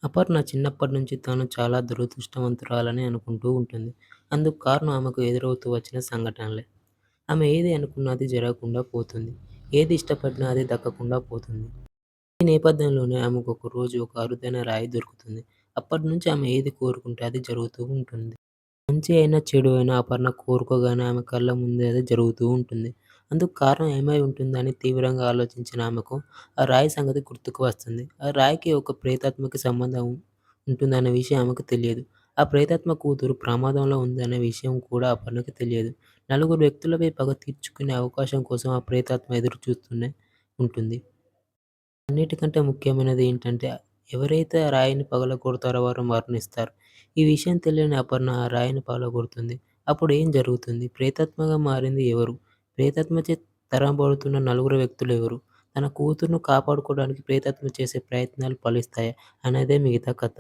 అపర్ణ చిన్నప్పటి నుంచి తాను చాలా దురదృష్టవంతురాలని అనుకుంటూ ఉంటుంది. అందుకు కారణం ఆమెకు ఎదురవుతూ వచ్చిన సంఘటనలే. ఆమె ఏది అనుకున్నది జరగకుండా పోతుంది. ఏది ఇష్టపడినా అది దక్కకుండా పోతుంది. ఈ నేపథ్యంలోనే ఆమెకు ఒకరోజు ఒక అరుదైన రాయి దొరుకుతుంది. అప్పటినుంచి ఆమె ఏది కోరుకుంటే అది జరుగుతూ ఉంటుంది. మంచి అయినా, చెడు అయినా అపర్ణ కోరుకోగానే ఆమె కళ్ళ ముందే అది జరుగుతూ ఉంటుంది. అందుకు కారణం ఏమై ఉంటుందని తీవ్రంగా ఆలోచించిన ఆమెకు ఆ రాయి సంగతి గుర్తుకు వస్తుంది. ఆ రాయికి ఒక ప్రేతాత్మకి సంబంధం ఉంటుందనే విషయం ఆమెకు తెలియదు. ఆ ప్రేతాత్మ కూతురు ప్రమాదంలో ఉందనే విషయం కూడా అపర్ణకి తెలియదు. నలుగురు వ్యక్తులపై పగ తీర్చుకునే అవకాశం కోసం ఆ ప్రేతాత్మ ఎదురు చూస్తూనే ఉంటుంది. అన్నిటికంటే ముఖ్యమైనది ఏంటంటే, ఎవరైతే ఆ రాయిని పగలగొడతారో వారు మరణిస్తారు. ఈ విషయం తెలియని అపర్ణ ఆ రాయిని పగలగొడుతుంది. అప్పుడు ఏం జరుగుతుంది? ప్రేతాత్మగా మారింది ఎవరు? ప్రేతాత్మచే తరమబడుతున్న నలుగురు వ్యక్తులెవరు? తన కూతురును కాపాడుకోవడానికి ప్రేతాత్మ చేసే ప్రయత్నాలు ఫలిస్తాయా? అనేదే మిగతా కథ.